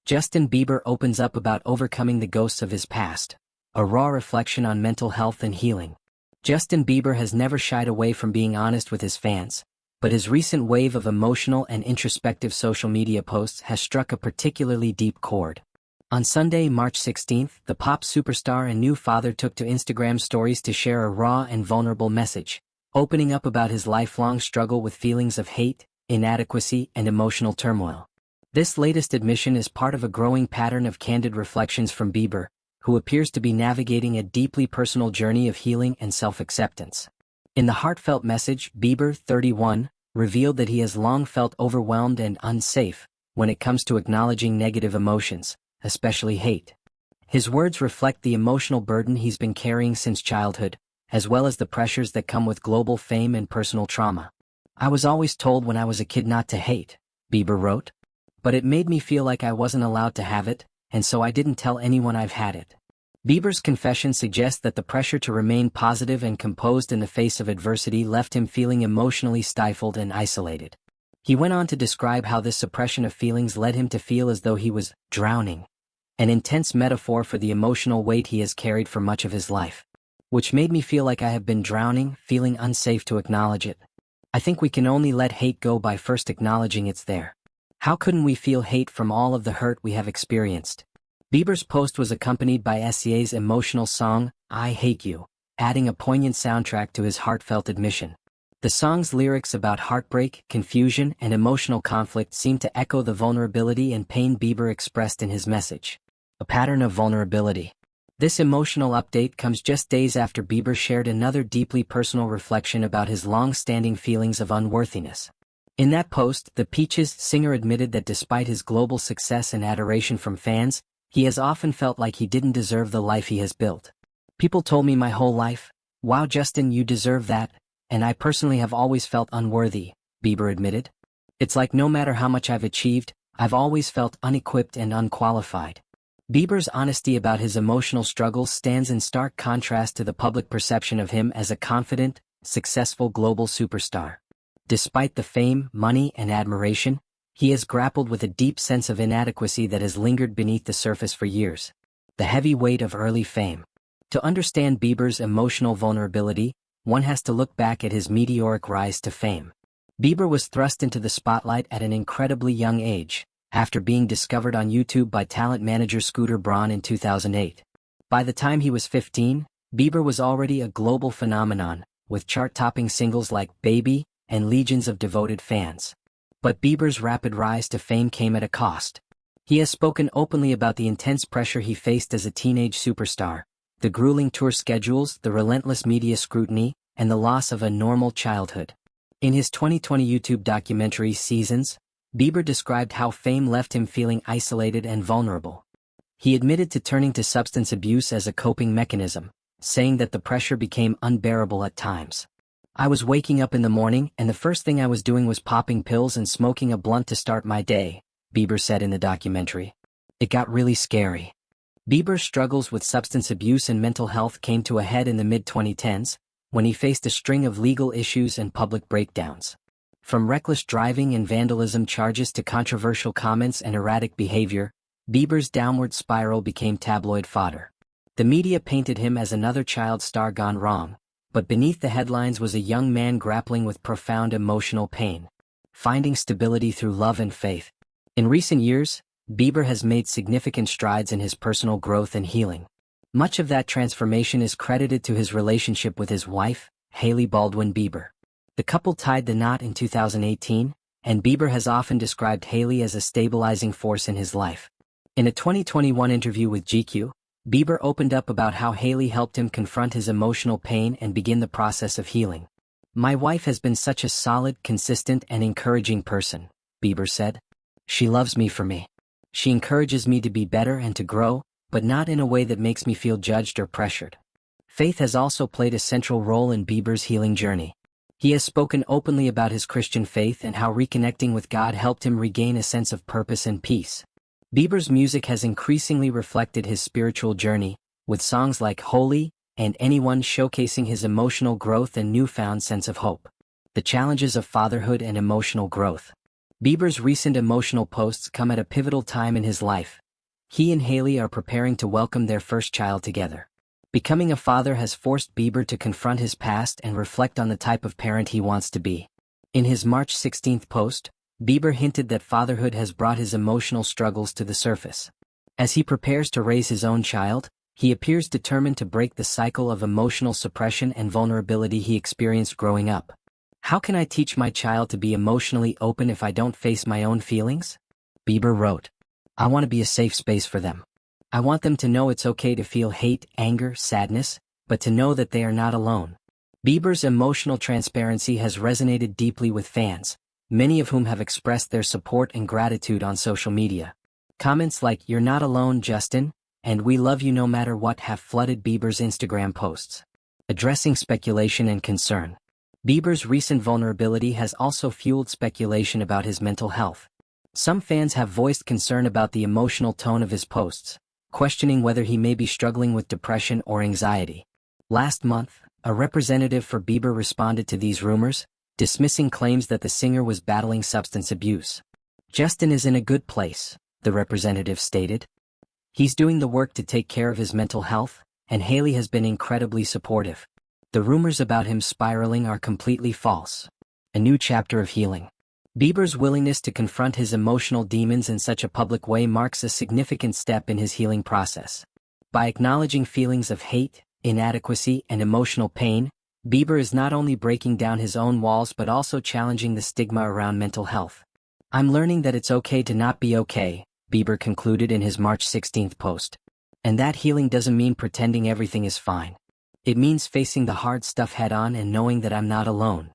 Justin Bieber opens up about overcoming the ghosts of his past, a raw reflection on mental health and healing. Justin Bieber has never shied away from being honest with his fans, but his recent wave of emotional and introspective social media posts has struck a particularly deep chord. On Sunday, March 16, the pop superstar and new father took to Instagram stories to share a raw and vulnerable message, opening up about his lifelong struggle with feelings of hate, inadequacy, and emotional turmoil. This latest admission is part of a growing pattern of candid reflections from Bieber, who appears to be navigating a deeply personal journey of healing and self-acceptance. In the heartfelt message, Bieber, 31, revealed that he has long felt overwhelmed and unsafe when it comes to acknowledging negative emotions, especially hate. His words reflect the emotional burden he's been carrying since childhood, as well as the pressures that come with global fame and personal trauma. "I was always told when I was a kid not to hate," Bieber wrote. "But it made me feel like I wasn't allowed to have it, and so I didn't tell anyone I've had it." Bieber's confession suggests that the pressure to remain positive and composed in the face of adversity left him feeling emotionally stifled and isolated. He went on to describe how this suppression of feelings led him to feel as though he was drowning, an intense metaphor for the emotional weight he has carried for much of his life. "Which made me feel like I have been drowning, feeling unsafe to acknowledge it. I think we can only let hate go by first acknowledging it's there. How couldn't we feel hate from all of the hurt we have experienced?" Bieber's post was accompanied by SCA's emotional song, "I Hate You," adding a poignant soundtrack to his heartfelt admission. The song's lyrics about heartbreak, confusion, and emotional conflict seem to echo the vulnerability and pain Bieber expressed in his message. A pattern of vulnerability. This emotional update comes just days after Bieber shared another deeply personal reflection about his long-standing feelings of unworthiness. In that post, the Peaches singer admitted that despite his global success and adoration from fans, he has often felt like he didn't deserve the life he has built. "People told me my whole life, 'Wow, Justin, you deserve that,' and I personally have always felt unworthy," Bieber admitted. "It's like no matter how much I've achieved, I've always felt unequipped and unqualified." Bieber's honesty about his emotional struggles stands in stark contrast to the public perception of him as a confident, successful global superstar. Despite the fame, money, and admiration, he has grappled with a deep sense of inadequacy that has lingered beneath the surface for years. The heavy weight of early fame. To understand Bieber's emotional vulnerability, one has to look back at his meteoric rise to fame. Bieber was thrust into the spotlight at an incredibly young age, after being discovered on YouTube by talent manager Scooter Braun in 2008. By the time he was 15, Bieber was already a global phenomenon, with chart-topping singles like "Baby" and legions of devoted fans. But Bieber's rapid rise to fame came at a cost. He has spoken openly about the intense pressure he faced as a teenage superstar, the grueling tour schedules, the relentless media scrutiny, and the loss of a normal childhood. In his 2020 YouTube documentary Seasons, Bieber described how fame left him feeling isolated and vulnerable. He admitted to turning to substance abuse as a coping mechanism, saying that the pressure became unbearable at times. "I was waking up in the morning and the first thing I was doing was popping pills and smoking a blunt to start my day," Bieber said in the documentary. "It got really scary." Bieber's struggles with substance abuse and mental health came to a head in the mid-2010s, when he faced a string of legal issues and public breakdowns. From reckless driving and vandalism charges to controversial comments and erratic behavior, Bieber's downward spiral became tabloid fodder. The media painted him as another child star gone wrong, but beneath the headlines was a young man grappling with profound emotional pain, finding stability through love and faith. In recent years, Bieber has made significant strides in his personal growth and healing. Much of that transformation is credited to his relationship with his wife, Hailey Baldwin Bieber. The couple tied the knot in 2018, and Bieber has often described Hailey as a stabilizing force in his life. In a 2021 interview with GQ, Bieber opened up about how Hailey helped him confront his emotional pain and begin the process of healing. "My wife has been such a solid, consistent, and encouraging person," Bieber said. "She loves me for me. She encourages me to be better and to grow, but not in a way that makes me feel judged or pressured." Faith has also played a central role in Bieber's healing journey. He has spoken openly about his Christian faith and how reconnecting with God helped him regain a sense of purpose and peace. Bieber's music has increasingly reflected his spiritual journey, with songs like "Holy" and "Anyone" showcasing his emotional growth and newfound sense of hope. The challenges of fatherhood and emotional growth. Bieber's recent emotional posts come at a pivotal time in his life. He and Hailey are preparing to welcome their first child together. Becoming a father has forced Bieber to confront his past and reflect on the type of parent he wants to be. In his March 16th post, Bieber hinted that fatherhood has brought his emotional struggles to the surface. As he prepares to raise his own child, he appears determined to break the cycle of emotional suppression and vulnerability he experienced growing up. "How can I teach my child to be emotionally open if I don't face my own feelings?" Bieber wrote. "I want to be a safe space for them. I want them to know it's okay to feel hate, anger, sadness, but to know that they are not alone." Bieber's emotional transparency has resonated deeply with fans, many of whom have expressed their support and gratitude on social media. Comments like "You're not alone, Justin," and "We love you no matter what" have flooded Bieber's Instagram posts. Addressing speculation and concern. Bieber's recent vulnerability has also fueled speculation about his mental health. Some fans have voiced concern about the emotional tone of his posts, questioning whether he may be struggling with depression or anxiety. Last month, a representative for Bieber responded to these rumors, dismissing claims that the singer was battling substance abuse. "Justin is in a good place," the representative stated. "He's doing the work to take care of his mental health, and Hailey has been incredibly supportive. The rumors about him spiraling are completely false." A new chapter of healing. Bieber's willingness to confront his emotional demons in such a public way marks a significant step in his healing process. By acknowledging feelings of hate, inadequacy, and emotional pain, Bieber is not only breaking down his own walls but also challenging the stigma around mental health. "I'm learning that it's okay to not be okay," Bieber concluded in his March 16th post. "And that healing doesn't mean pretending everything is fine. It means facing the hard stuff head-on and knowing that I'm not alone."